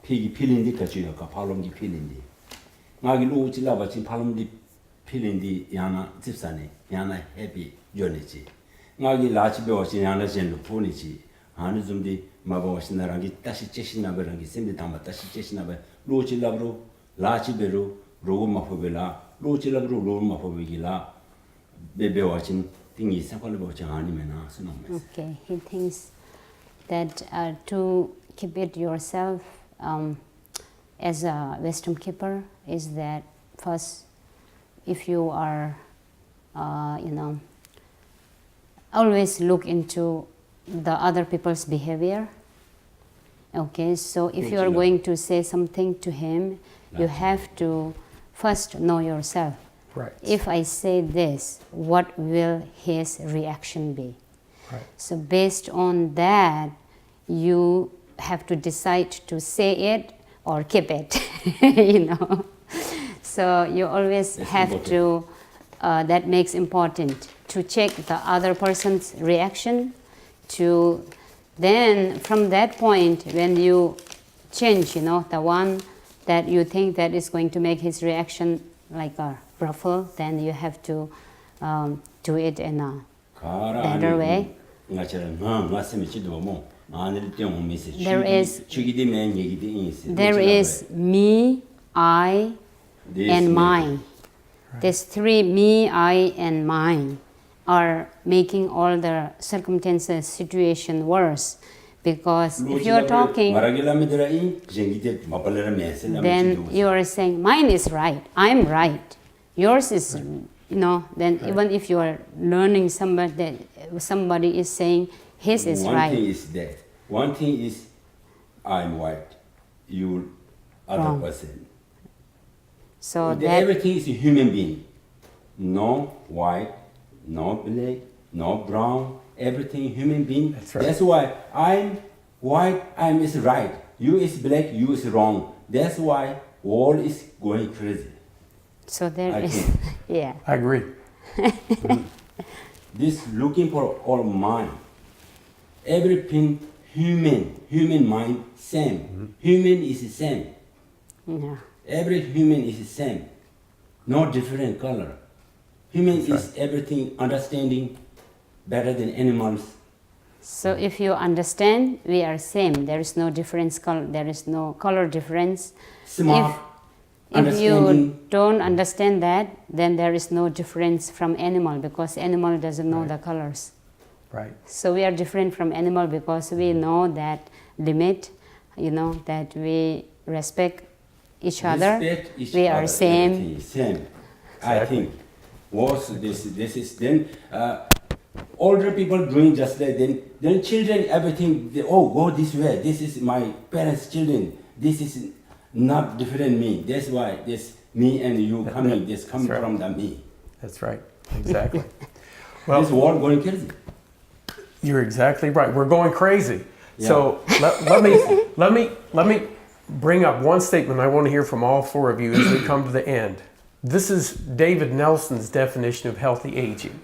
피기 필린디 같이가 팔롬기 필린디 나기 로우질라바 진 팔롬디 필린디 야나 집사네 야나 해피 요니지 나기 라치베오시 야나 젠로 보니지 아니 좀디 마바와시나랑기 다시 제시나베랑기 셈디 담아 다시 제시나베 로질라브로 라치베로 로고마포벨라 로질라브로 로마포베기라 베베와친 띵이 상관없이 아니면아 스노메. Okay, he thinks that to keep it yourself as a wisdom keeper is that first, if you are, always look into the other people's behavior. Okay, so if you are going to say something to him, you have to first know yourself. Right. If I say this, what will his reaction be? Right. So based on that, you have to decide to say it or keep it, So you always have to, that makes important, to check the other person's reaction, to then from that point, when you change, the one that you think that is going to make his reaction like a ruffle, then you have to do it in a better way. There is me, I, and mine. These three, me, I, and mine, are making all the circumstances, situation worse. Because if you are talking, then you are saying, mine is right, I'm right, yours is, then even if you are learning somebody is saying his is right. One thing is that. One thing is, I'm white, you other Wrong. person. So Everything is a human being. No white, no black, no brown, everything human being. That's right. That's why I'm white, I'm is right. You is black, you is wrong. That's why world is going crazy. So there I is, think. yeah. I agree. This looking for all mind. Everything human mind same. Human is the same. Yeah. Every human is the same. No different color. Human is everything understanding better than animals. So if you understand, we are same. There is no difference. There is no color difference. Smart. If you don't understand that, then there is no difference from animal, because animal doesn't know the colors. Right. So we are different from animal because we know that limit, that we respect each other. Respect each We are other, same. everything is same. I think. Was this is then older people doing just that. Then children everything. Go this way. This is my parents' children. This is not different me. That's why this me and you coming. This coming right. from the me. That's right. Exactly. This world going crazy. You're exactly right. We're going crazy. Yeah. So let me bring up one statement I want to hear from all four of you as we come to the end. This is David Nelson's definition of healthy aging.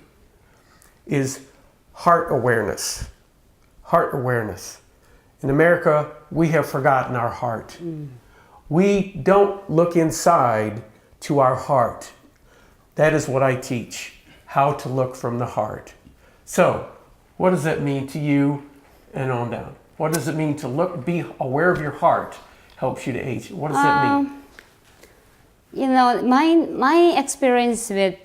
Is heart awareness. Heart awareness. In America, we have forgotten our heart. We don't look inside to our heart. That is what I teach, how to look from the heart. So, what does that mean to you and on down? What does it mean to be aware of your heart helps you to age? What does that mean? My experience with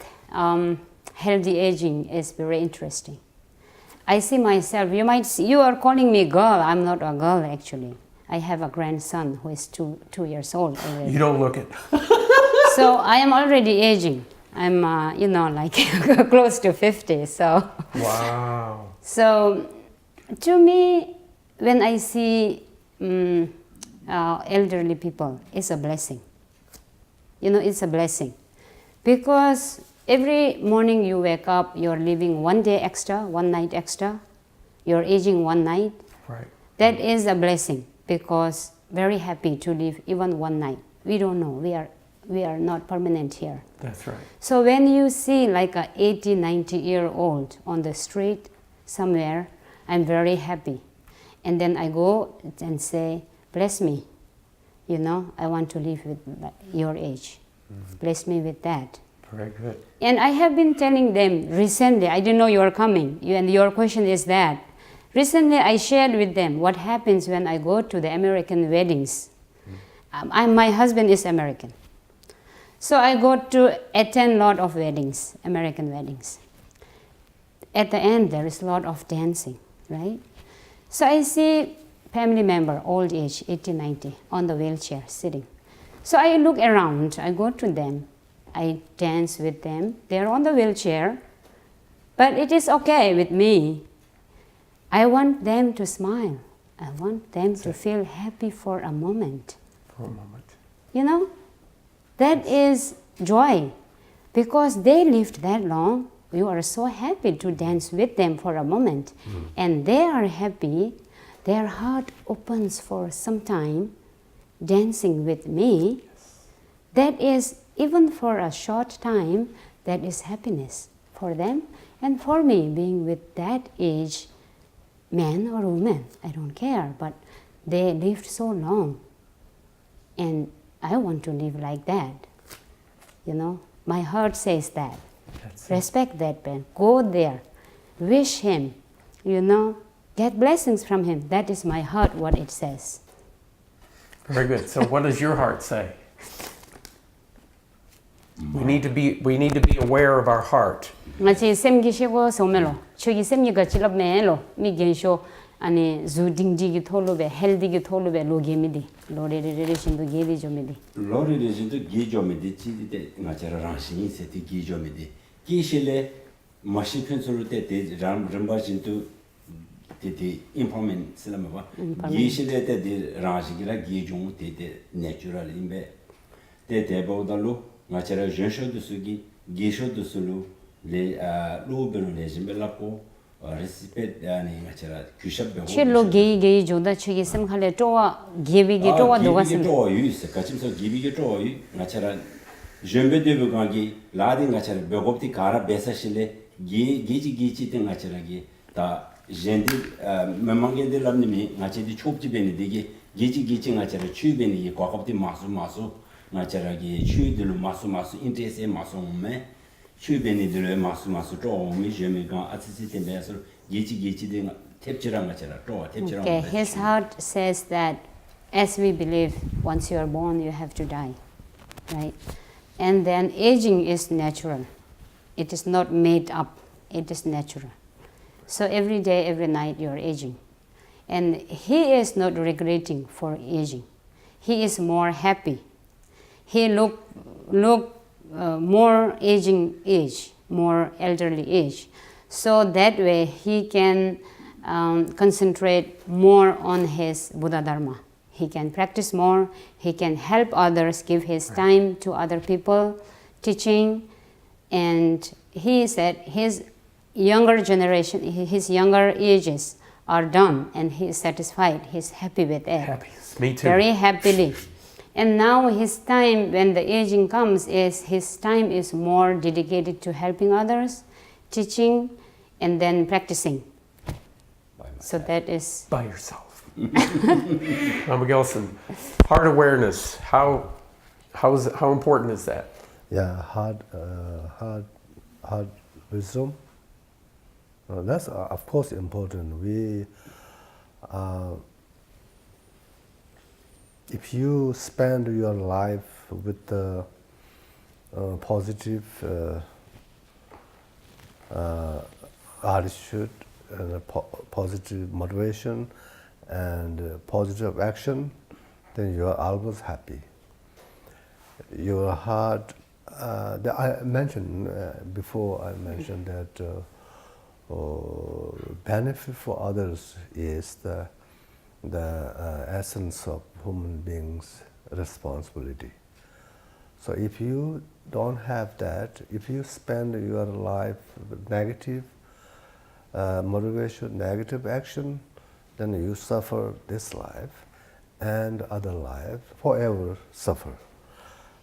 healthy aging is very interesting. I see myself, you are calling me girl, I'm not a girl actually. I have a grandson who is two years old already. You don't look it. So I am already aging. I'm, close to 50, so. Wow. So, to me, when I see elderly people, it's a blessing. It's a blessing. Because every morning you wake up, you're living one day extra, one night extra. You're aging one night. Right. That is a blessing, because very happy to live even one night. We don't know. We are not permanent here. That's right. So when you see like a 80, 90-year-old on the street somewhere, I'm very happy. And then I go and say, bless me. I want to live with your age. Bless me with that. Very good. And I have been telling them recently, I didn't know you were coming, and your question is that. Recently I shared with them what happens when I go to the American weddings. My husband is American. So I go to attend a lot of weddings, American weddings. At the end, there is a lot of dancing, right? So I see family member, old age, 80, 90, on the wheelchair, sitting. So I look around, I go to them, I dance with them. They're on the wheelchair, but it is okay with me. I want them to smile. I want them to feel happy for a moment. For a moment. That is joy, because they lived that long. You are so happy to dance with them for a moment, and they are happy. Their heart opens for some time, dancing with me. That is, even for a short time, that is happiness for them and for me, being with that age, man or woman, I don't care, but they lived so long, and I want to live like that. My heart says that. Respect that man. Go there. Wish him, get blessings from him. That is my heart, what it says. Very good. So what does your heart say? We need to be aware of our heart. Ngachi semgi shego somelo. Chogi semgi ga chilab melo. Mi gensho ani zudingji gi tholobe healthy gi tholobe loge midi. Lore re shindu gedi jomidi. Lore re shindu gi jomidi chi de ngachara rangshin se ti gi jomidi. Ki shile mashi phensuru te ramba shindu te implement selama ba. Gi shile te de rangshigira gi jong te natural imbe. Te bodalu ngachara jensho de sugi gisho de sulu le lobelo le jimbelapo respect ani ngachara kyushabbe ho chilo ge joda chigi sem khale towa gebi ge towa doga sem to use kachimso gibi ge to ngachara jembe de gangi ladi ngachara begopti kara besa shile geji te ngachara ge ta jendi memange de lamni mi ngachedi chopji beni de geji ngachara chu beni ge kwakopti masu ngachara ge chu de masu interesse masu me chu beni de masu to mi jeme gan atisi te beso geji de tepchira ngachara to tepchira. Okay, his heart says that as we believe once you are born you have to die, right? And then aging is natural. It is not made up. It is natural. So every day, every night you are aging. And he is not regretting for aging. He is more happy. He look more aging age, more elderly age. So that way he can concentrate more on his Buddha Dharma. He can practice more, he can help others, give his time to other people, teaching. And he said his younger generation, his younger ages are done and he is satisfied, he's happy with it. Happy. Me too. Very happily. And now his time, when the aging comes, his time is more dedicated to helping others, teaching, and then practicing. So that is... By yourself. Lama Gyaltsen, heart awareness, how important is that? Yeah, heart wisdom. That's of course important. If you spend your life with the positive attitude and positive motivation and positive action, then you are always happy. Your heart, I mentioned before, I mentioned that benefit for others is the essence of human beings' responsibility. So if you don't have that, if you spend your life with negative motivation, negative action, then you suffer this life and other life, forever suffer.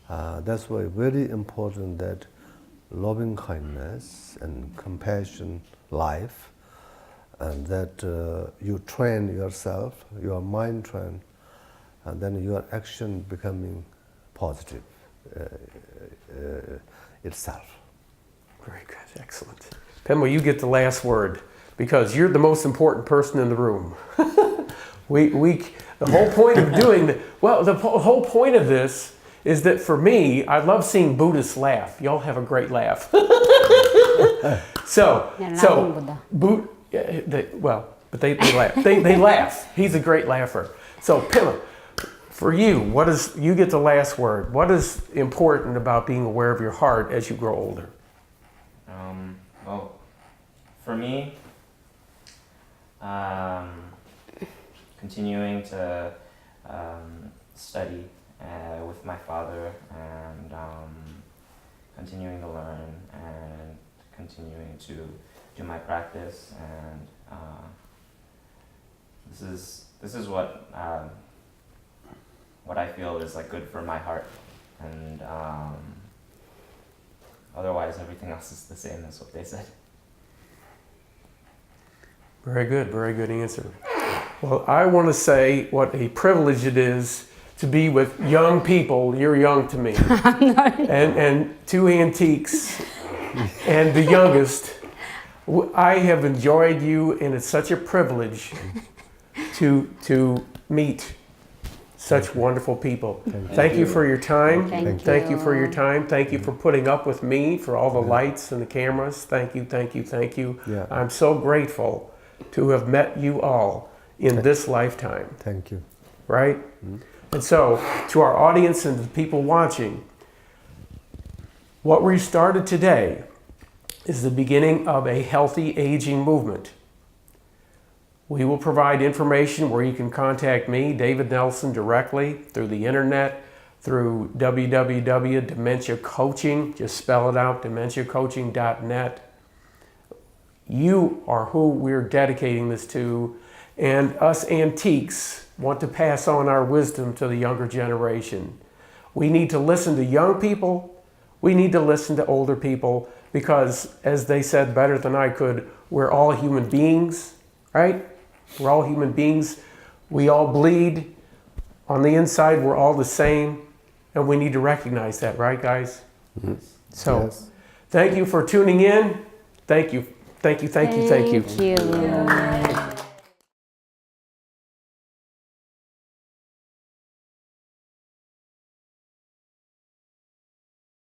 That's why very important that loving kindness and compassion life, and that you train yourself, your mind train, and then your action becoming positive itself. Very good, excellent. Pema, you get the last word because you're the most important person in the room. The whole point of doing the whole point of this is that for me, I love seeing Buddhists laugh. Y'all have a great laugh. But they laugh. They laugh. He's a great laugher. So Pema, for you, you get the last word. What is important about being aware of your heart as you grow older? Well, for me, continuing to study with my father and continuing to learn and continuing to do my practice, and this is what I feel is like good for my heart, and otherwise everything else is the same as what they said. Very good answer. Well, I want to say what a privilege it is to be with young people. You're young to me. and two antiques and the youngest. I have enjoyed you, and it's such a privilege to meet such wonderful people. Thank you for your time. Thank you for your time. Thank you for putting up with me, for all the lights and the cameras. Thank you, thank you, thank you. Yeah. I'm so grateful to have met you all in this lifetime, Thank you. right? And so, to our audience and the people watching, what we started today is the beginning of a healthy aging movement. We will provide information where you can contact me, David Nelson, directly through the internet, through www.dementiacoaching, just spell it out, dementiacoaching.net. You are who we're dedicating this to, and us antiques want to pass on our wisdom to the younger generation. We need to listen to young people. We need to listen to older people because, as they said better than I could, we're all human beings, right? We're all human beings. We all bleed. On the inside, we're all the same. And we need to recognize that, right, guys? So, Yes. thank you for tuning in. Thank you. Thank you, thank you, thank you. Thank you.